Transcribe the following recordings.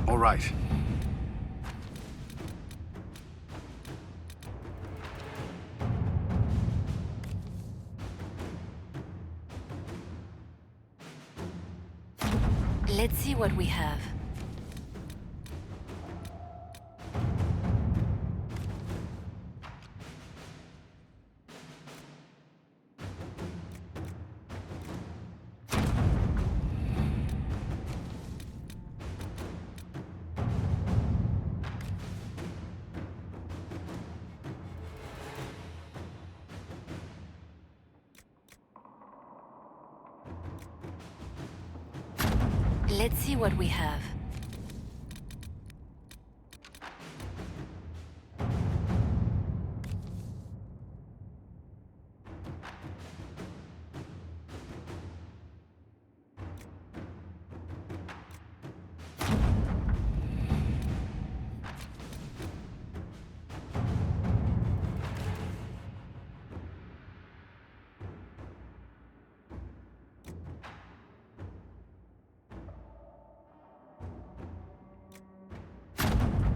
All right. Let's see what we have. Let's see what we have.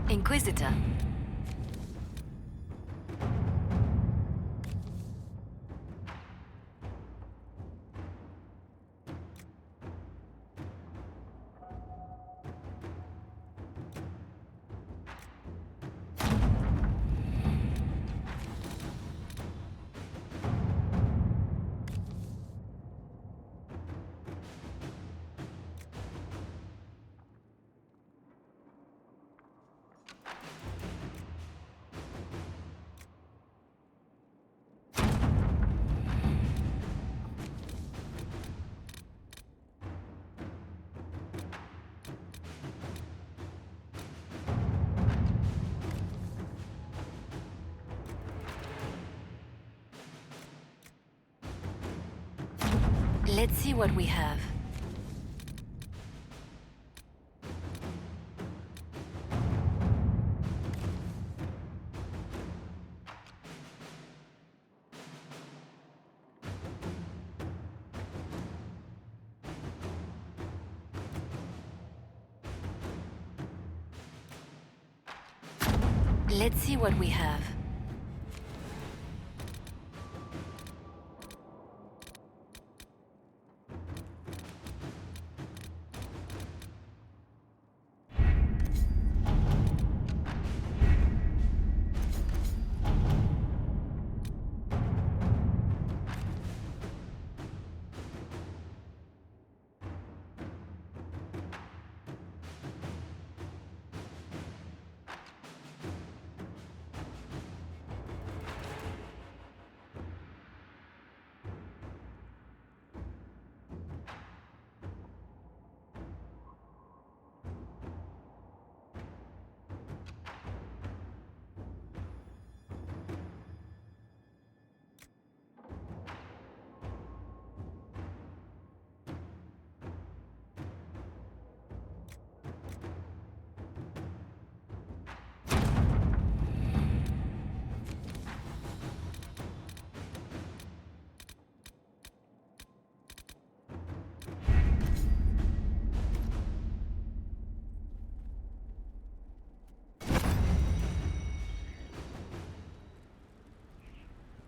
Inquisitor. Let's see what we have. Let's see what we have.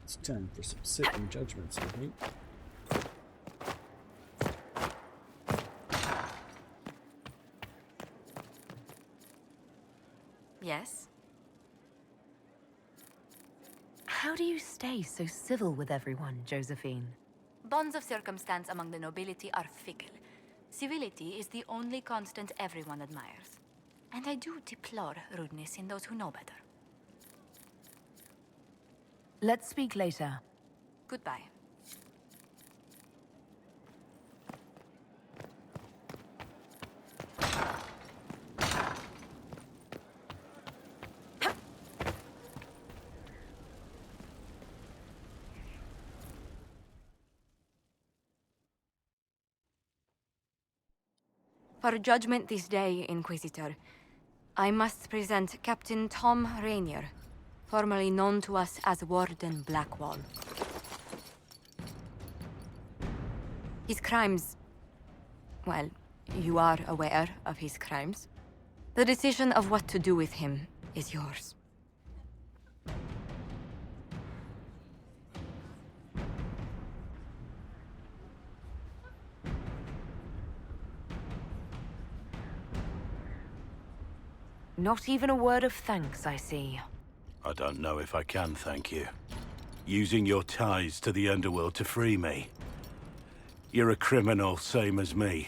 It's time for some sitting judgments, I think. Yes? How do you stay so civil with everyone, Josephine? Bonds of circumstance among the nobility are fickle. Civility is the only constant everyone admires. And I do deplore rudeness in those who know better. Let's speak later. Goodbye. For judgment this day, Inquisitor, I must present Captain Tom Rainier, formerly known to us as Warden Blackwall. His crimes... well, you are aware of his crimes. The decision of what to do with him is yours. Not even a word of thanks, I see. I don't know if I can thank you. Using your ties to the underworld to free me. You're a criminal, same as me.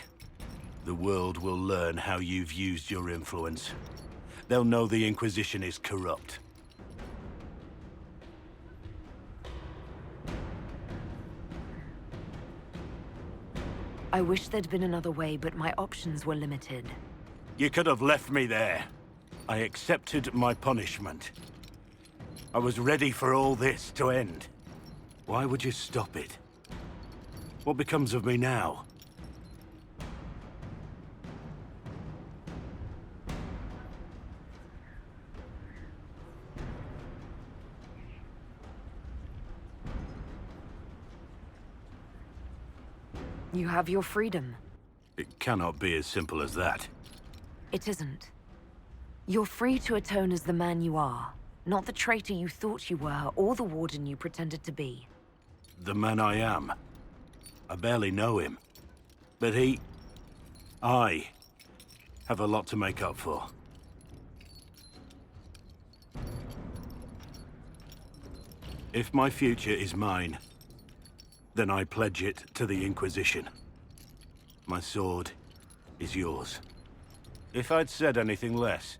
The world will learn how you've used your influence. They'll know the Inquisition is corrupt. I wish there'd been another way, but my options were limited. You could have left me there. I accepted my punishment. I was ready for all this to end. Why would you stop it? What becomes of me now? You have your freedom. It cannot be as simple as that. It isn't. You're free to atone as the man you are, not the traitor you thought you were, or the warden you pretended to be. The man I am. I barely know him. But I have a lot to make up for. If my future is mine, then I pledge it to the Inquisition. My sword is yours. If I'd said anything less,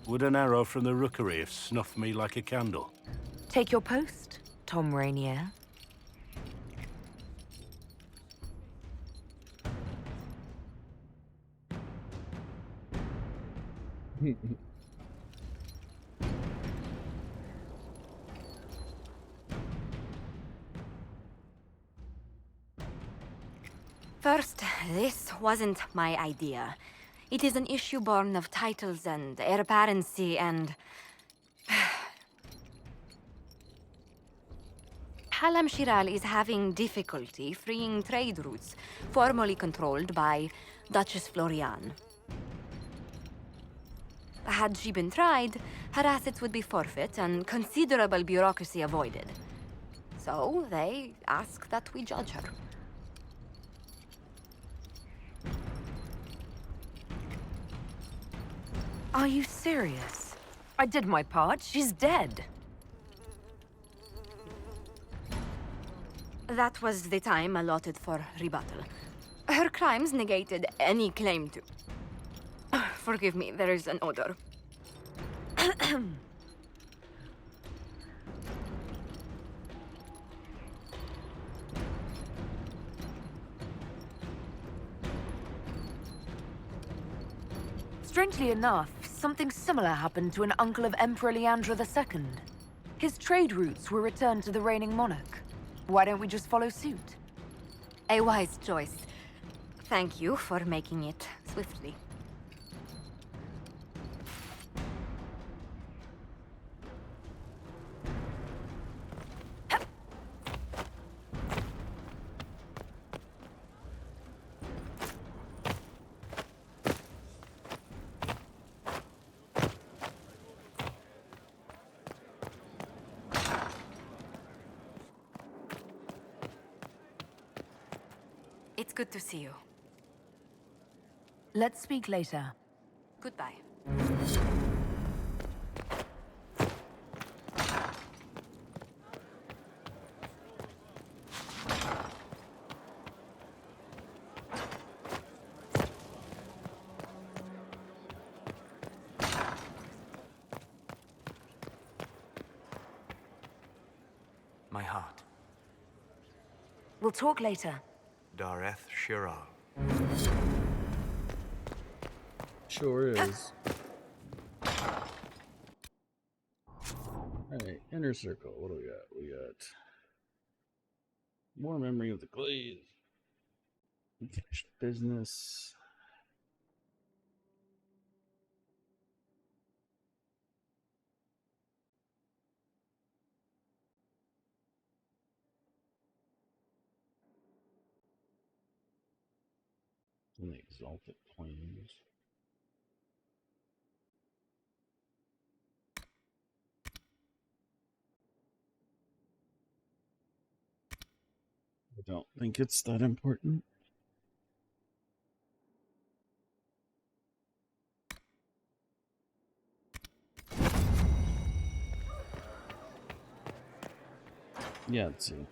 would an arrow from the rookery have snuffed me like a candle? Take your post, Tom Rainier. First, this wasn't my idea. It is an issue born of titles and heir apparency and... Halam Shiral is having difficulty freeing trade routes formerly controlled by Duchess Florian. Had she been tried, her assets would be forfeit and considerable bureaucracy avoided. So they ask that we judge her. Are you serious? I did my part. She's dead. That was the time allotted for rebuttal. Her crimes negated any claim to... Forgive me, there is an odor. Strangely enough, something similar happened to an uncle of Emperor Leandra II. His trade routes were returned to the reigning monarch. Why don't we just follow suit? A wise choice. Thank you for making it swiftly. It's good to see you. Let's speak later. Goodbye. My heart. We'll talk later. Dareth Shiral. Sure is. Alright, inner circle. What do we got? We got more memory of the glade. Unfinished business. And the exalted plains. don't think it's that important. Yeah, let's see.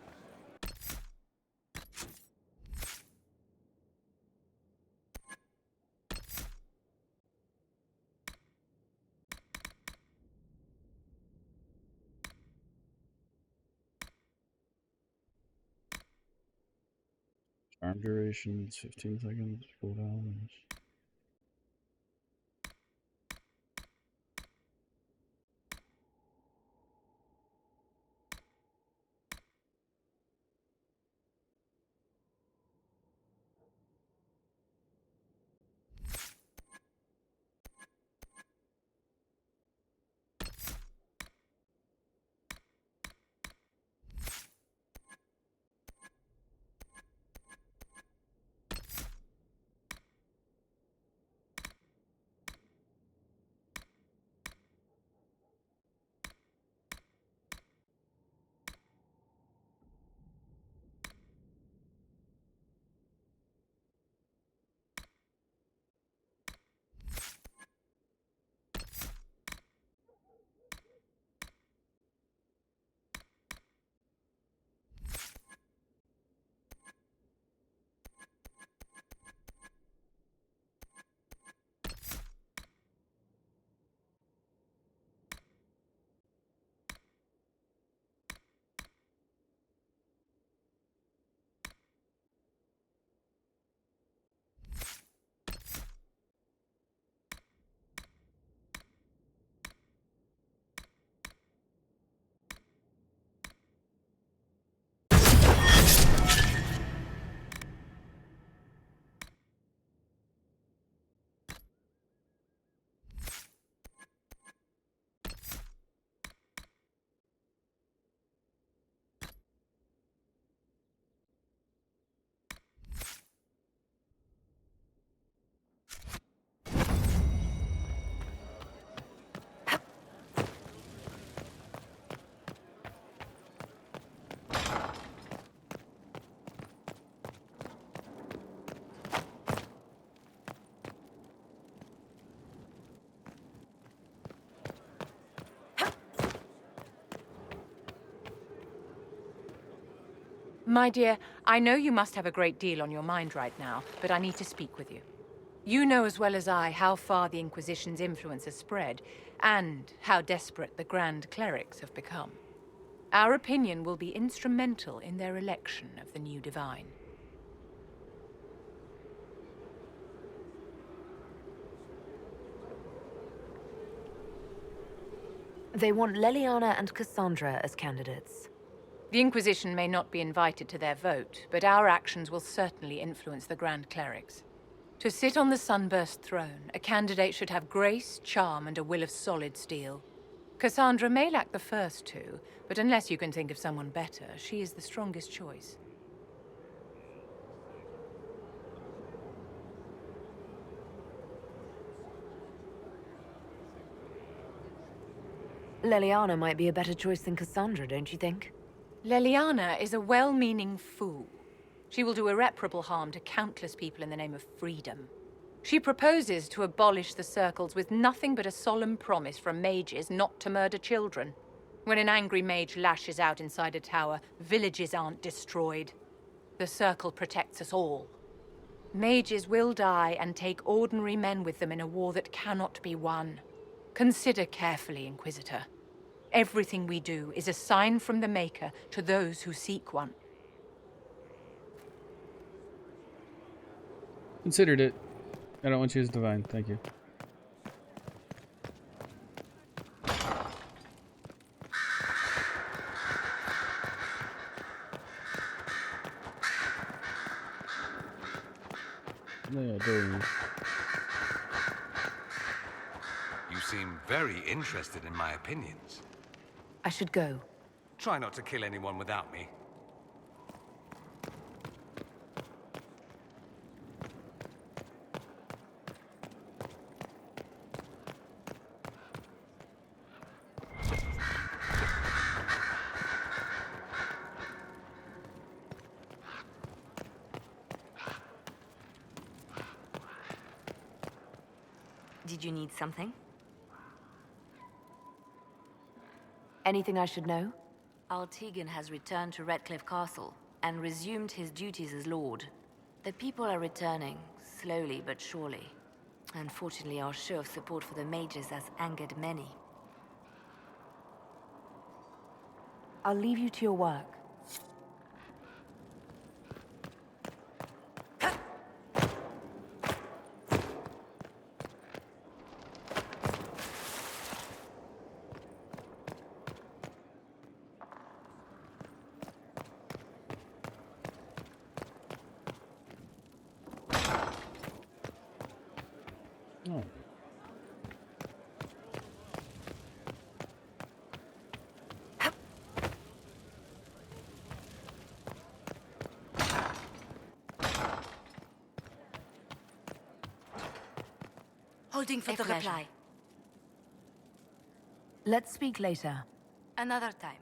Charm durations, 15 seconds, cooldowns. My dear, I know you must have a great deal on your mind right now, but I need to speak with you. You know as well as I how far the Inquisition's influence has spread, and how desperate the Grand Clerics have become. Our opinion will be instrumental in their election of the new Divine. They want Leliana and Cassandra as candidates. The Inquisition may not be invited to their vote, but our actions will certainly influence the Grand Clerics. To sit on the Sunburst throne, a candidate should have grace, charm, and a will of solid steel. Cassandra may lack the first two, but unless you can think of someone better, she is the strongest choice. Leliana might be a better choice than Cassandra, don't you think? Leliana is a well-meaning fool. She will do irreparable harm to countless people in the name of freedom. She proposes to abolish the circles with nothing but a solemn promise from mages not to murder children. When an angry mage lashes out inside a tower, villages aren't destroyed. The circle protects us all. Mages will die and take ordinary men with them in a war that cannot be won. Consider carefully, Inquisitor. Everything we do is a sign from the Maker to those who seek one. Considered it. I don't want you as divine. Thank you. No, don't. You seem very interested in my opinions. I should go. Try not to kill anyone without me. Did you need something? Anything I should know? Altegan has returned to Redcliffe Castle and resumed his duties as Lord. The people are returning, slowly but surely. Unfortunately, our show of support for the mages has angered many. I'll leave you to your work. Oh. Holding for the reply. Let's speak later. Another time.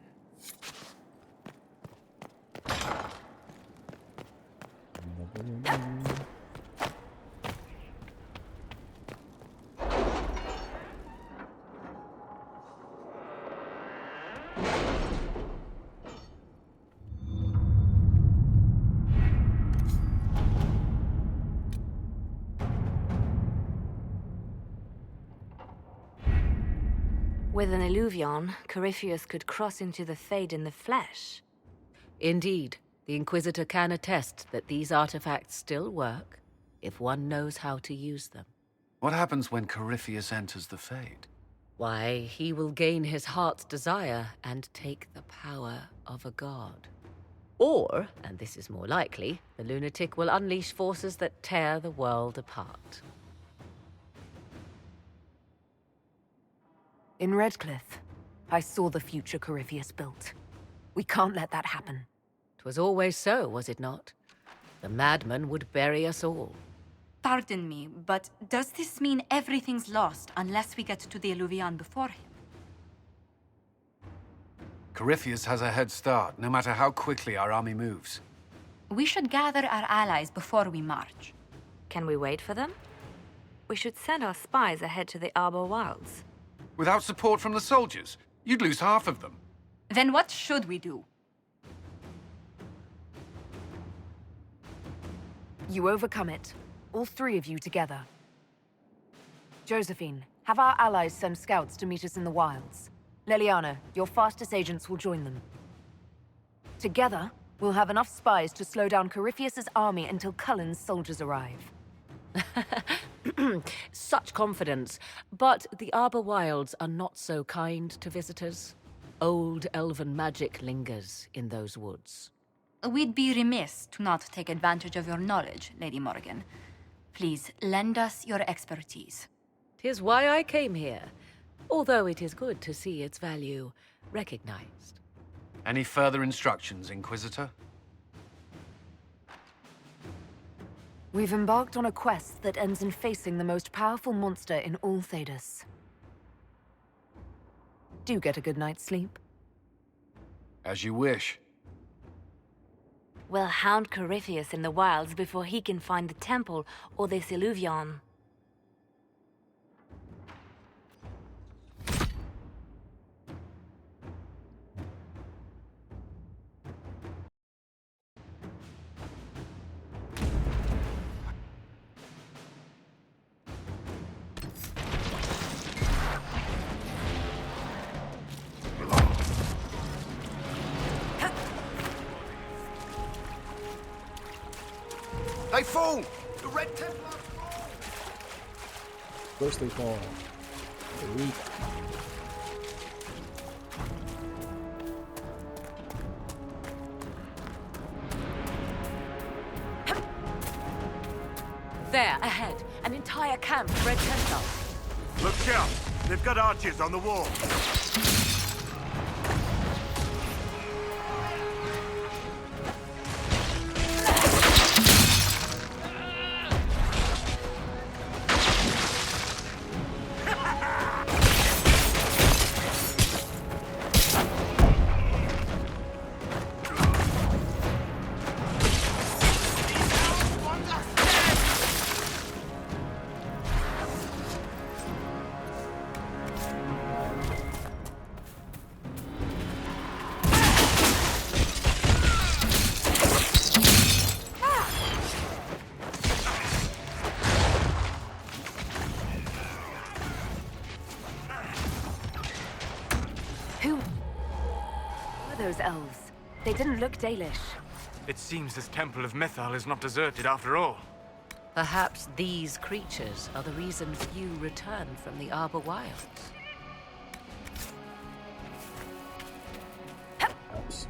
With an illuvion, Corypheus could cross into the Fade in the flesh. Indeed, the Inquisitor can attest that these artifacts still work, if one knows how to use them. What happens when Corypheus enters the Fade? Why, he will gain his heart's desire and take the power of a god. Or, and this is more likely, the lunatic will unleash forces that tear the world apart. In Redcliffe, I saw the future Corypheus built. We can't let that happen. 'Twas always so, was it not? The madman would bury us all. Pardon me, but does this mean everything's lost unless we get to the illuvion before him? Corypheus has a head start, no matter how quickly our army moves. We should gather our allies before we march. Can we wait for them? We should send our spies ahead to the Arbor Wilds. Without support from the soldiers, you'd lose half of them. Then what should we do? You overcome it. All three of you together. Josephine, have our allies send scouts to meet us in the wilds. Leliana, your fastest agents will join them. Together, we'll have enough spies to slow down Corypheus's army until Cullen's soldiers arrive. Such confidence. But the Arbor Wilds are not so kind to visitors. Old elven magic lingers in those woods. We'd be remiss to not take advantage of your knowledge, Lady Morrigan. Please, lend us your expertise. 'Tis why I came here, although it is good to see its value recognized. Any further instructions, Inquisitor? We've embarked on a quest that ends in facing the most powerful monster in all Thedas. Do get a good night's sleep. As you wish. We'll hound Corypheus in the wilds before he can find the temple or this illuvion. They fall! The Red Templars fall! First they fall. They're weak. There, ahead, an entire camp of Red Templars. Look sharp. They've got archers on the wall. those elves. They didn't look Dalish. It seems this Temple of Mythal is not deserted after all. Perhaps these creatures are the reason few return from the Arbor Wilds. Perhaps.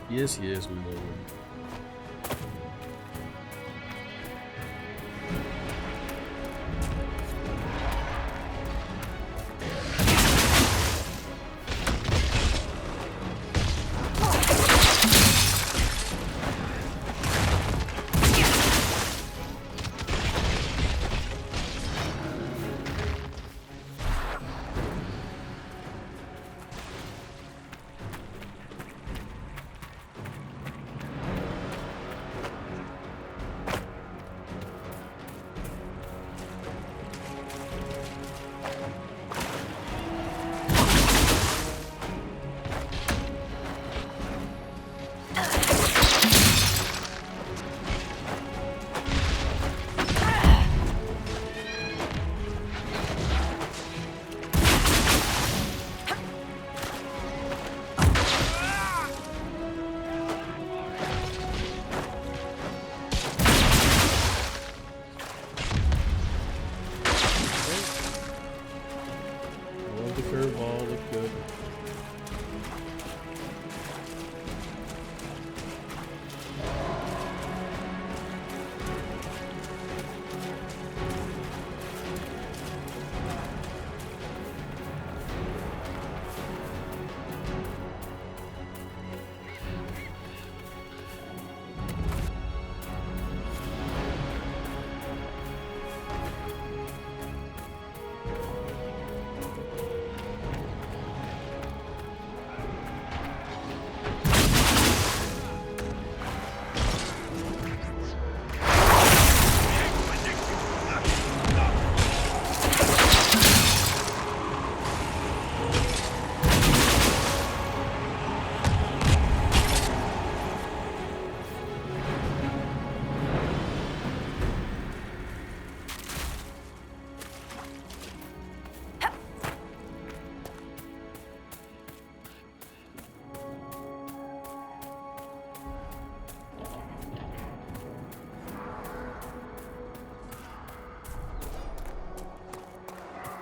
Yes, yes, we know him.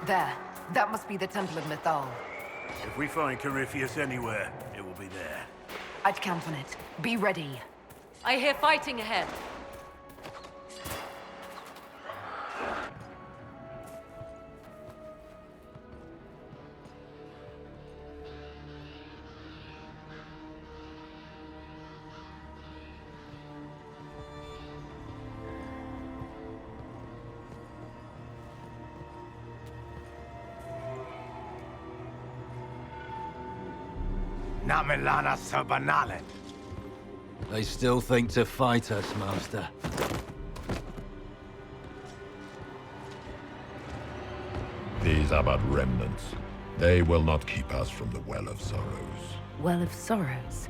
There. That must be the Temple of Mythal. If we find Corypheus anywhere, it will be there. I'd count on it. Be ready. I hear fighting ahead. Not Milana Sobanalen. They still think to fight us, Master. These are but remnants. They will not keep us from the Well of Sorrows. Well of Sorrows.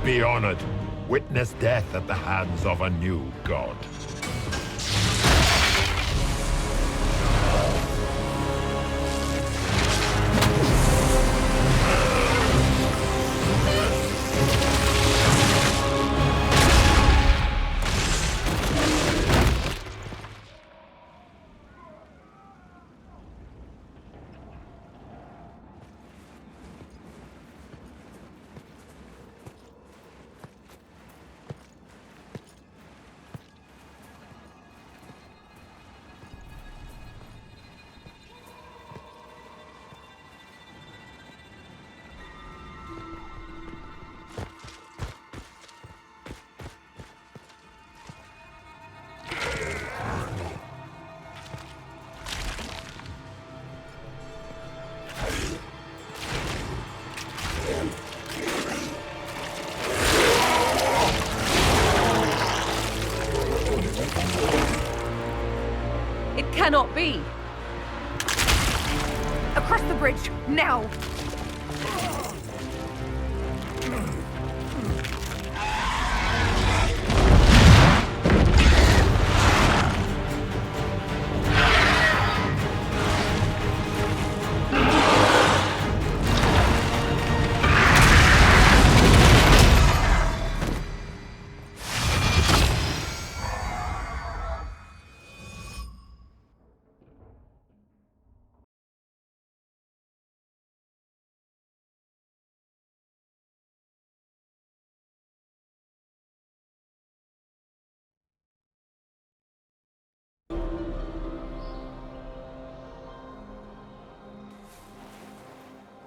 Be honored. Witness death at the hands of a new god. be? Across the bridge, now!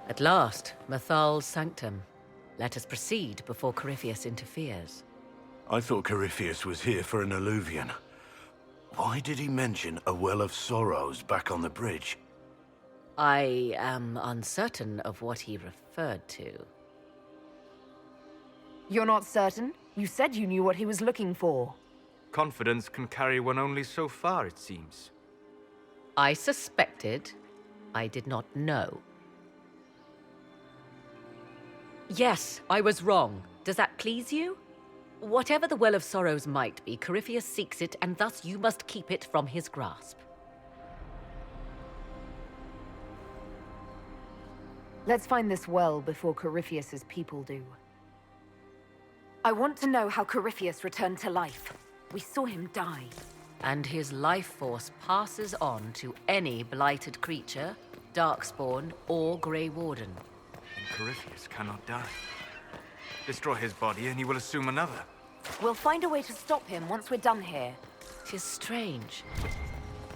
At last, Mathal's sanctum. Let us proceed before Corypheus interferes. I thought Corypheus was here for an alluvion. Why did he mention a well of sorrows back on the bridge? I am uncertain of what he referred to. You're not certain? You said you knew what he was looking for. Confidence can carry one only so far, it seems. I suspected. I did not know. Yes, I was wrong. Does that please you? Whatever the Well of Sorrows might be, Corypheus seeks it, and thus you must keep it from his grasp. Let's find this well before Corypheus's people do. I want to know how Corypheus returned to life. We saw him die. And his life force passes on to any blighted creature, Darkspawn, or Grey Warden. And Corypheus cannot die. Destroy his body and he will assume another. We'll find a way to stop him once we're done here. 'Tis strange.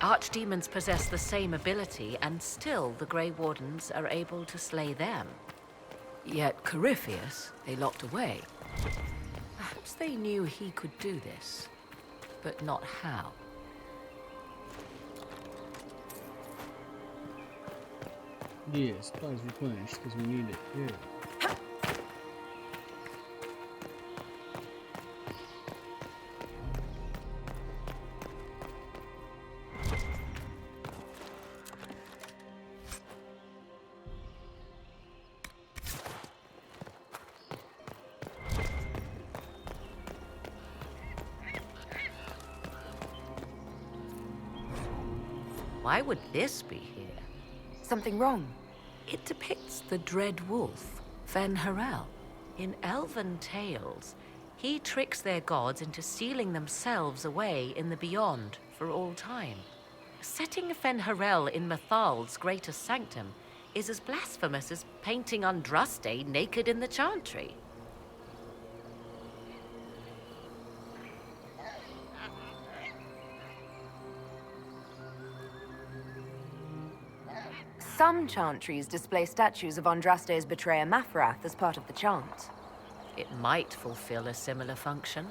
Archdemons possess the same ability, and still the Grey Wardens are able to slay them. Yet Corypheus, they locked away. Perhaps they knew he could do this, but not how. Yeah, supplies replenished because we need it. Yeah. Why would this be here? Something wrong? It depicts the dread wolf, Fen-Harel. In elven tales, he tricks their gods into sealing themselves away in the beyond for all time. Setting Fen-Harel in Mathal's greatest sanctum is as blasphemous as painting Andraste naked in the chantry. Some chantries display statues of Andraste's betrayer Maphrath as part of the chant. It might fulfill a similar function,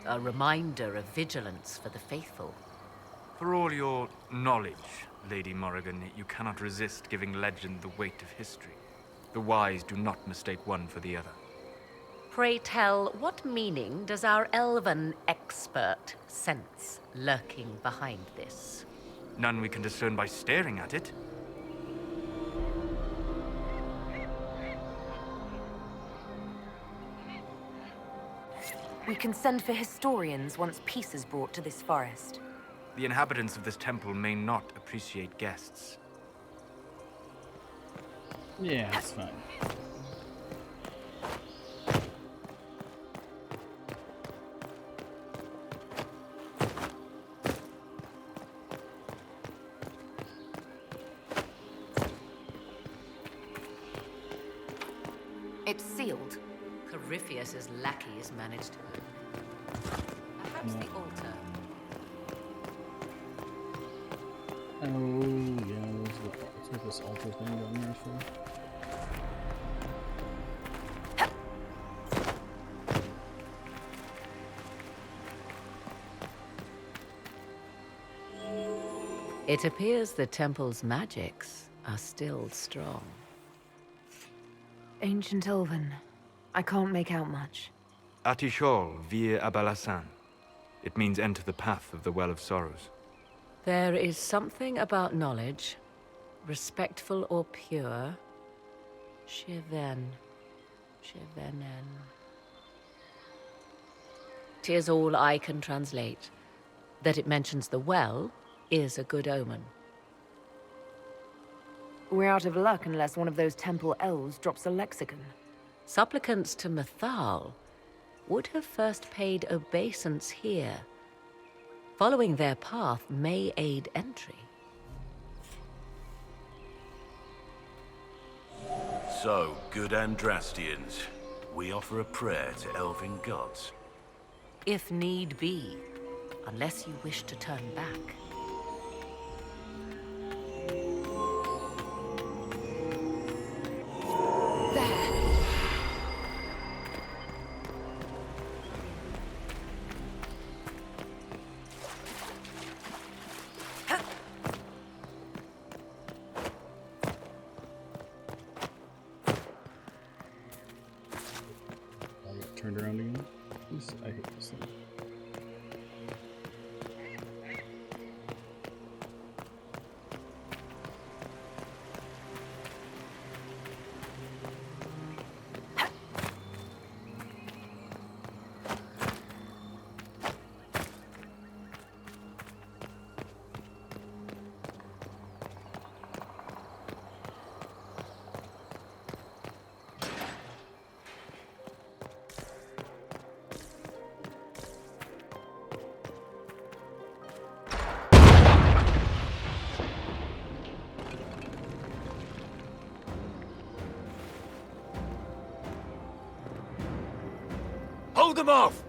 a reminder of vigilance for the faithful. For all your knowledge, Lady Morrigan, you cannot resist giving legend the weight of history. The wise do not mistake one for the other. Pray tell, what meaning does our elven expert sense lurking behind this? None we can discern by staring at it. We can send for historians once peace is brought to this forest. The inhabitants of this temple may not appreciate guests. Yeah, that's fine. It's sealed. Corypheus's lackeys managed to open it. Perhaps the altar. Oh, yeah, that's what this altar thing down there for. It appears the temple's magics are still strong. Ancient Elven. I can't make out much. Atishol vir Abalassan. It means enter the path of the Well of Sorrows. There is something about knowledge, respectful or pure. Shivenen. 'Tis all I can translate. That it mentions the well is a good omen. We're out of luck unless one of those temple elves drops a lexicon. Supplicants to Mythal would have first paid obeisance here. Following their path may aid entry. So, good Andrastians, we offer a prayer to elven gods. If need be, unless you wish to turn back. I'll get turned around again. I hate this thing. Hold them off!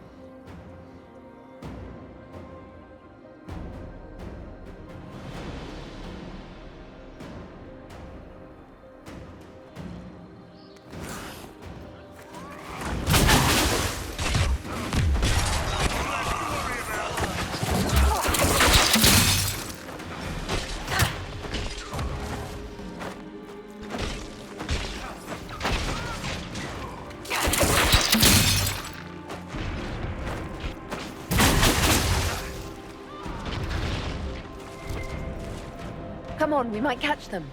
Come on, we might catch them.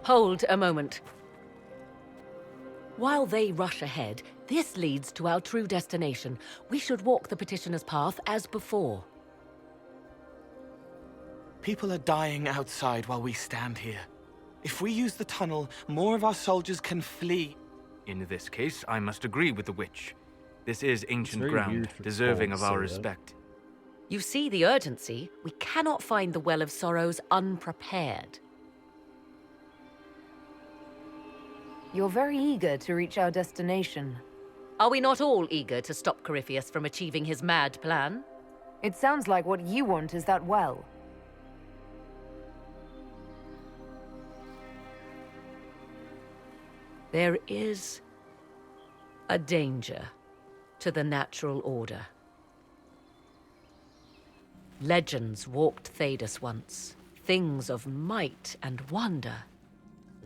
Hold a moment. While they rush ahead, this leads to our true destination. We should walk the petitioner's path as before. People are dying outside while we stand here. If we use the tunnel, more of our soldiers can flee. In this case, I must agree with the witch. This is ancient very ground, weird for deserving Paul of to our say that. respect. You see the urgency? We cannot find the Well of Sorrows unprepared. You're very eager to reach our destination. Are we not all eager to stop Corypheus from achieving his mad plan? It sounds like what you want is that well. There is a danger to the natural order. Legends walked Thedas once, things of might and wonder.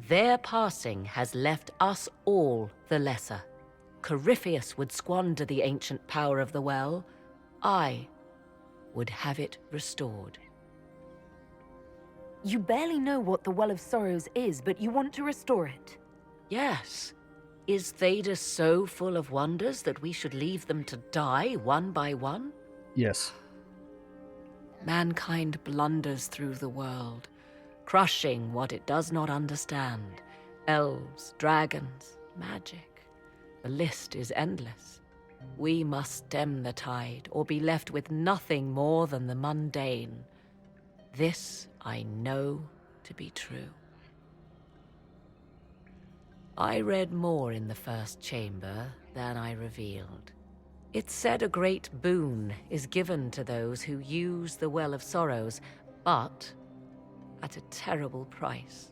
Their passing has left us all the lesser. Corypheus would squander the ancient power of the well. I would have it restored. You barely know what the Well of Sorrows is, but you want to restore it. Yes. Is Thedas so full of wonders that we should leave them to die one by one? Yes. Mankind blunders through the world, crushing what it does not understand. Elves, dragons, magic. The list is endless. We must stem the tide, or be left with nothing more than the mundane. This I know to be true. I read more in the first chamber than I revealed. It said a great boon is given to those who use the Well of Sorrows, but at a terrible price.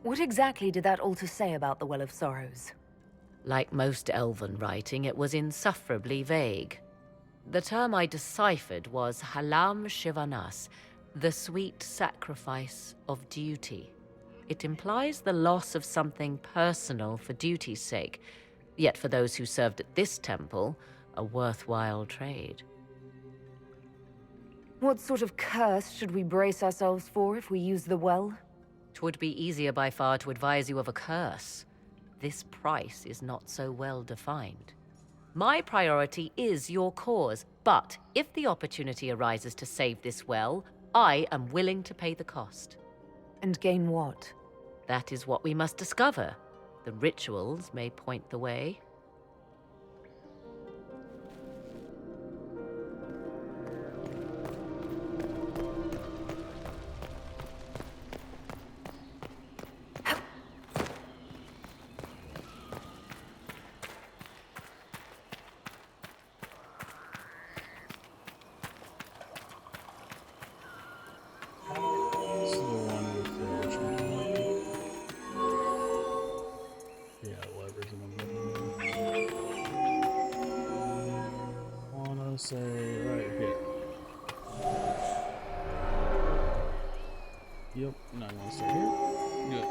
What exactly did that altar say about the Well of Sorrows? Like most elven writing, it was insufferably vague. The term I deciphered was Halam Shivanas, the sweet sacrifice of duty. It implies the loss of something personal for duty's sake. Yet for those who served at this temple, a worthwhile trade. What sort of curse should we brace ourselves for if we use the well? 'Twould be easier by far to advise you of a curse. This price is not so well defined. My priority is your cause, but if the opportunity arises to save this well, I am willing to pay the cost. And gain what? That is what we must discover. The rituals may point the way. This is the one with the original. Yeah, levers in the middle. Wanna say right here. Yep, and I wanna start here. Good.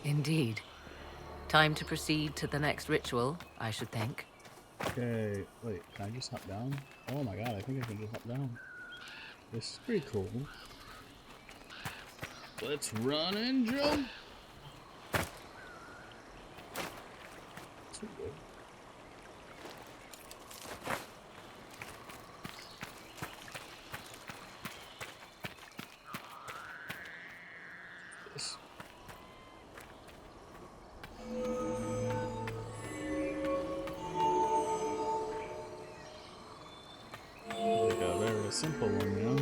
Indeed. Time to proceed to the next ritual, I should think. Okay, wait, can I just hop down? Oh my god, I think I can just hop down. This is pretty cool. Let's run and jump! Too good. This. Like a very simple one, you know?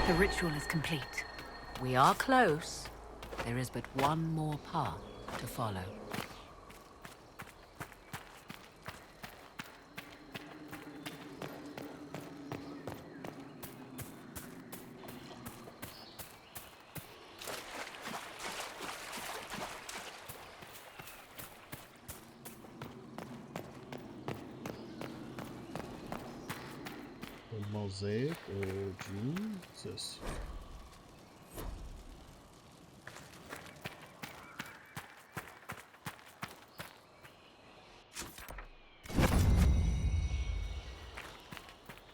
The ritual is complete. We are close. There is but one more path to follow. A mosaic or June? What's this?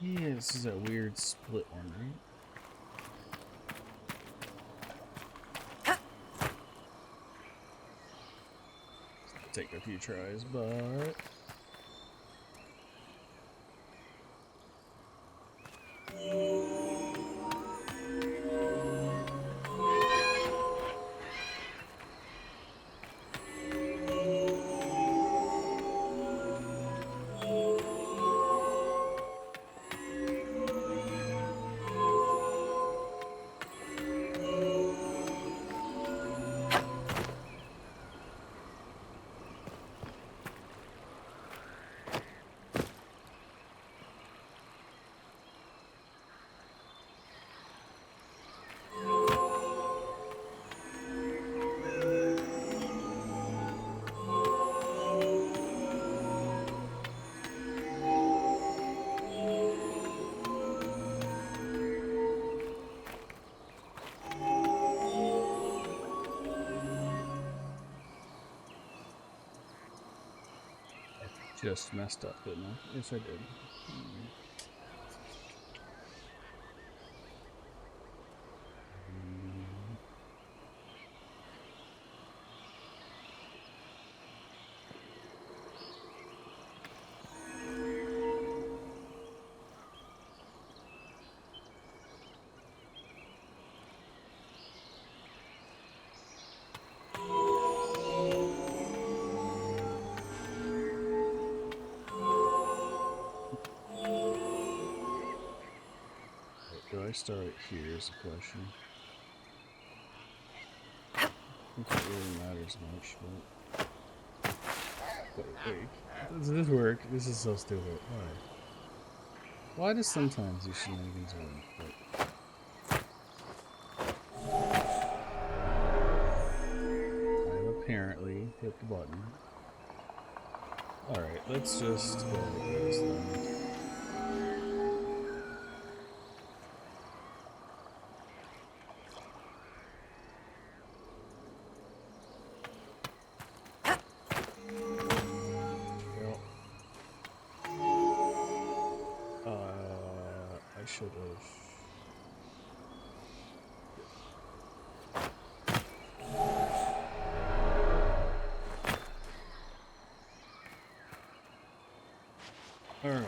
Yeah, this is a weird split one, right? It's gonna take a few tries, but just messed up, didn't I? Yes, I did. Do I start here is the question. I don't think it really matters much, but wait, does this work? This is so stupid. Why does sometimes these shenanigans work? I've apparently hit the button. Alright, let's just go like this then. I should have. All right.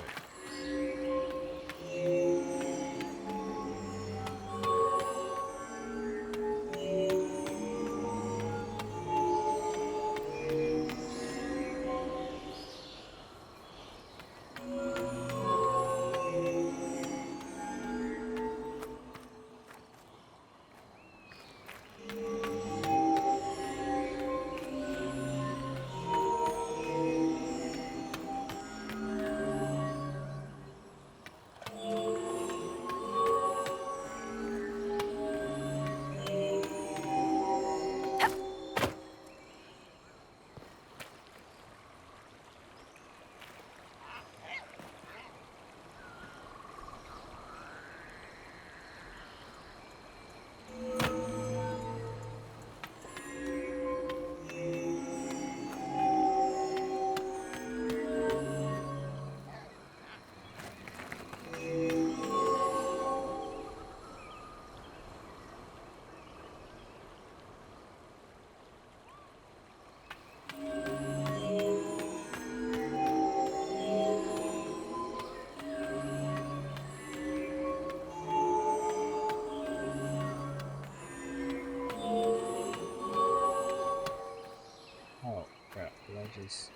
Oh crap! Did I just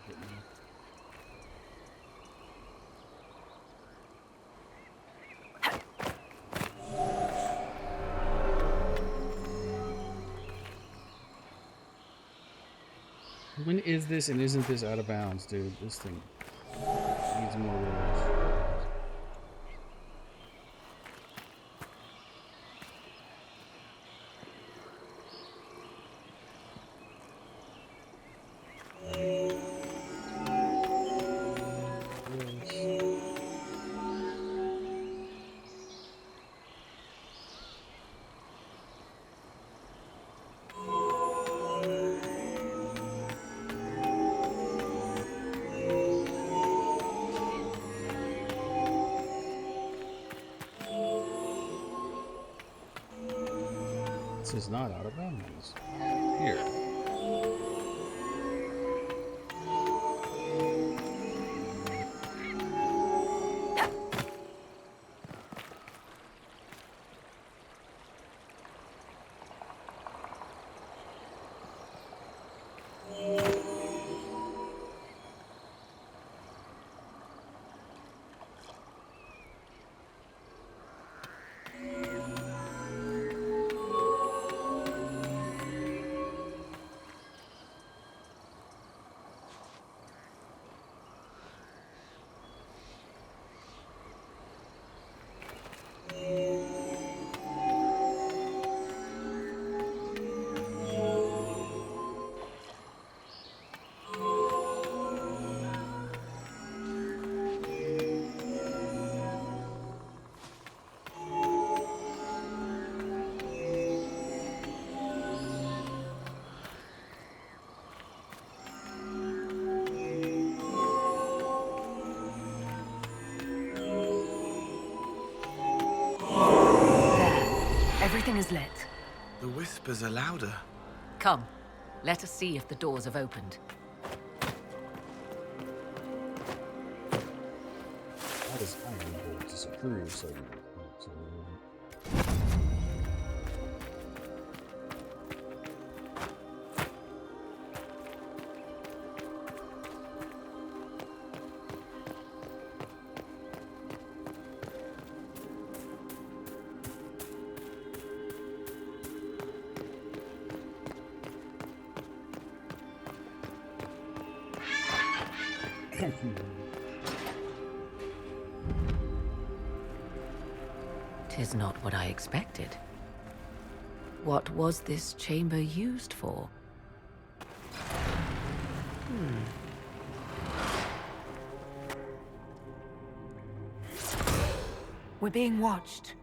hit me? When is this and isn't this out of bounds, dude? This thing needs more rules. This is not out of bounds. Here. Everything is lit. The whispers are louder. Come, let us see if the doors have opened. That is I will disapprove, so Tis not what I expected. What was this chamber used for? We're being watched.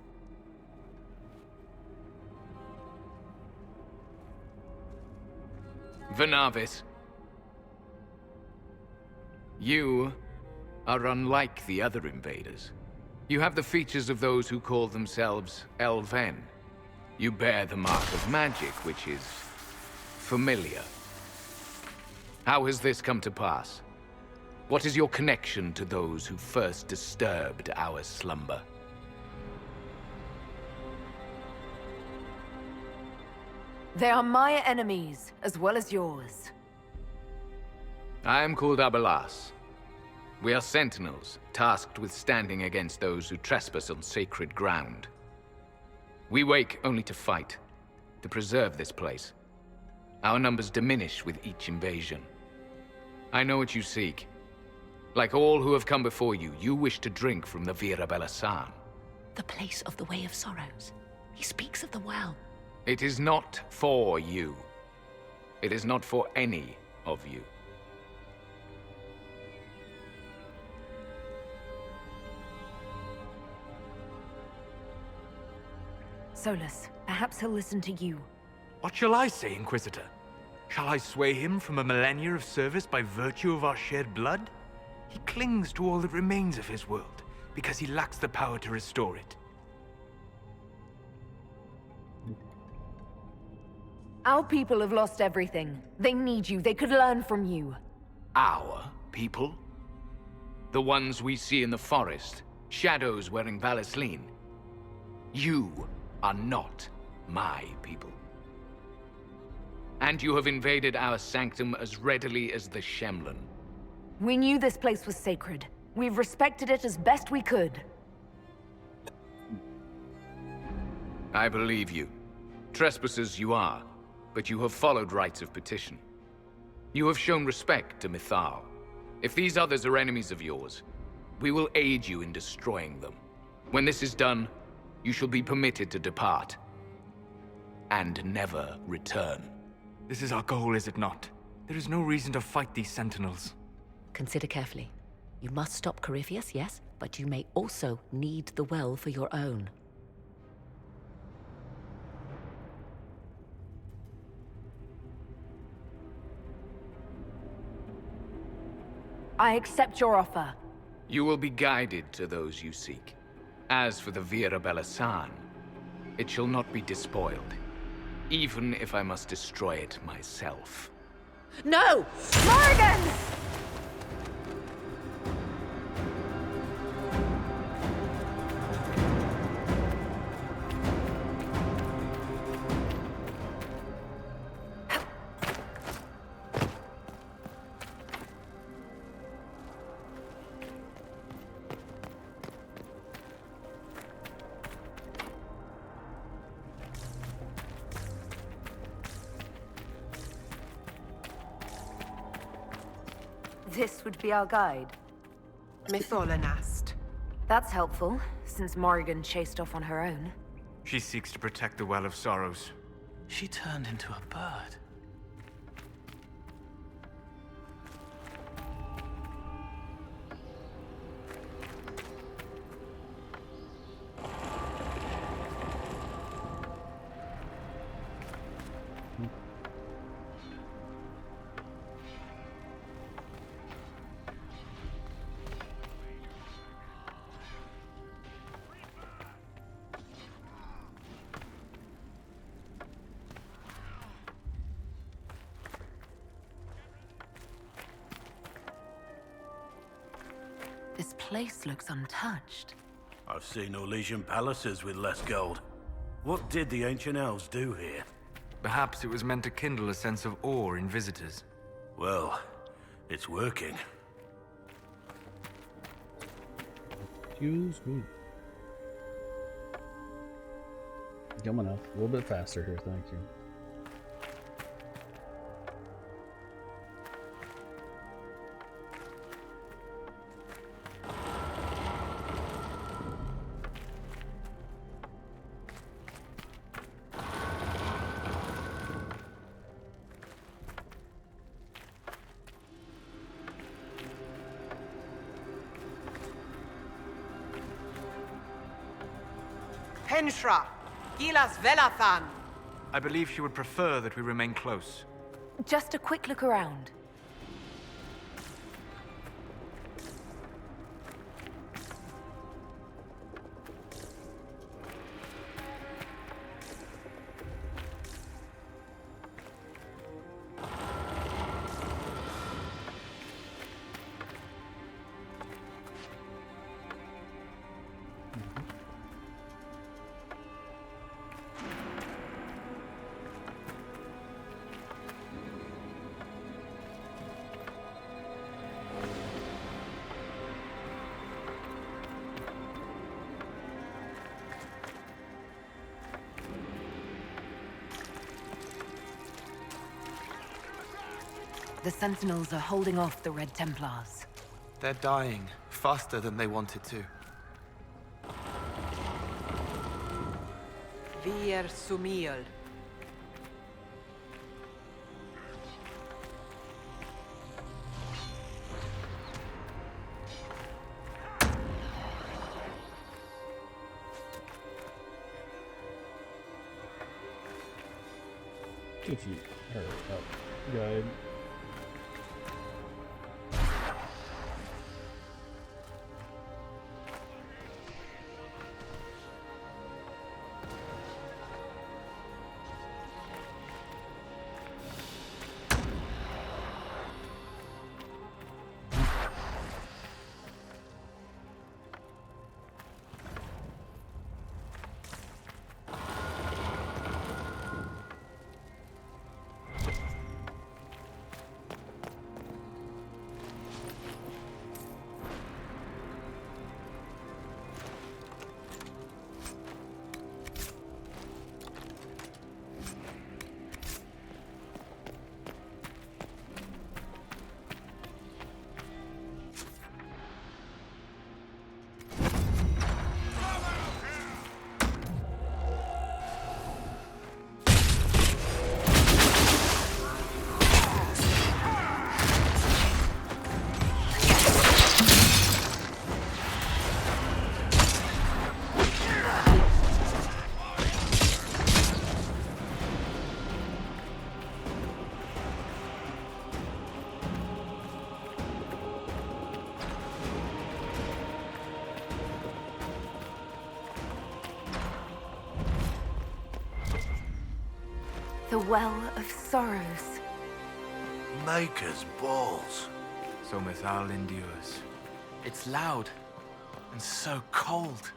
Venavis. You are unlike the other invaders. You have the features of those who call themselves Elven. You bear the mark of magic, which is familiar. How has this come to pass? What is your connection to those who first disturbed our slumber? They are my enemies, as well as yours. I am called Abelas. We are sentinels, tasked with standing against those who trespass on sacred ground. We wake only to fight, to preserve this place. Our numbers diminish with each invasion. I know what you seek. Like all who have come before you, you wish to drink from the Vira Belasan. The place of the Way of Sorrows. He speaks of the well. It is not for you. It is not for any of you. Solus, perhaps he'll listen to you. What shall I say, Inquisitor? Shall I sway him from a millennia of service by virtue of our shared blood? He clings to all that remains of his world, because he lacks the power to restore it. Our people have lost everything. They need you. They could learn from you. Our people? The ones we see in the forest, shadows wearing Valisleen. You are not my people. And you have invaded our sanctum as readily as the Shemlin. We knew this place was sacred. We've respected it as best we could. I believe you. Trespassers you are, but you have followed rites of petition. You have shown respect to Mythal. If these others are enemies of yours, we will aid you in destroying them. When this is done, you shall be permitted to depart. And never return. This is our goal, is it not? There is no reason to fight these sentinels. Consider carefully. You must stop Corypheus, yes, but you may also need the well for your own. I accept your offer. You will be guided to those you seek. As for the Vira Belasan, it shall not be despoiled, even if I must destroy it myself. No! Morgan! This would be our guide. Mytholanast. That's helpful, since Morrigan chased off on her own. She seeks to protect the Well of Sorrows. She turned into a bird. This place looks untouched. I've seen Orlesian palaces with less gold. What did the ancient elves do here? Perhaps it was meant to kindle a sense of awe in visitors. Well, it's working. Excuse me. Coming up. A little bit faster here, thank you. Henshra, Gilas Velathan. I believe she would prefer that we remain close. Just a quick look around. The Sentinels are holding off the Red Templars. They're dying faster than they wanted to. Vir Sumiel. If you hurry up, guide. The Well of Sorrows. Maker's balls. So Mythal endures. It's loud and so cold.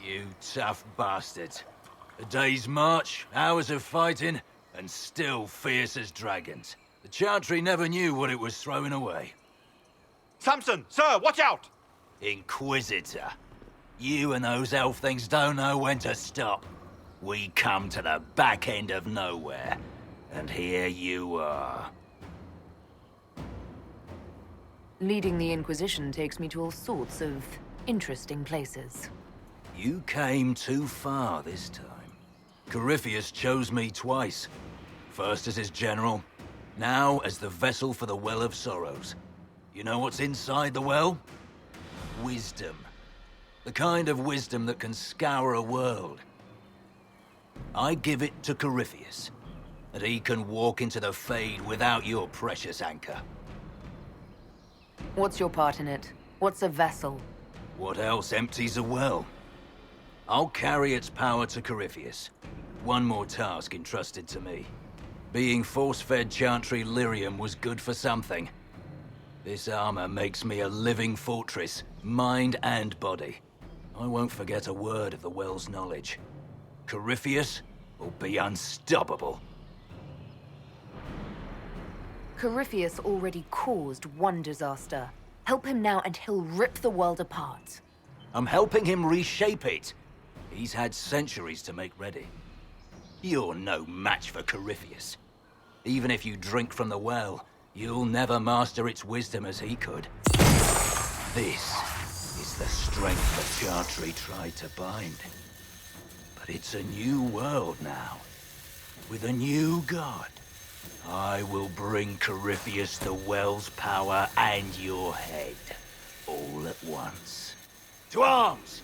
You tough bastards. A day's march, hours of fighting, and still fierce as dragons. The Chantry never knew what it was throwing away. Samson, sir, watch out! Inquisitor. You and those elf things don't know when to stop. We come to the back end of nowhere, and here you are. Leading the Inquisition takes me to all sorts of interesting places. You came too far this time. Corypheus chose me twice. First as his general, now as the vessel for the Well of Sorrows. You know what's inside the well? Wisdom. The kind of wisdom that can scour a world. I give it to Corypheus, and he can walk into the Fade without your precious anchor. What's your part in it? What's a vessel? What else empties a well? I'll carry its power to Corypheus. One more task entrusted to me. Being force-fed Chantry lyrium was good for something. This armor makes me a living fortress, mind and body. I won't forget a word of the well's knowledge. Corypheus will be unstoppable. Corypheus already caused one disaster. Help him now and he'll rip the world apart. I'm helping him reshape it. He's had centuries to make ready. You're no match for Corypheus. Even if you drink from the well, you'll never master its wisdom as he could. This is the strength that Chantry tried to bind. But it's a new world now, with a new god. I will bring Corypheus the well's power and your head, all at once. To arms!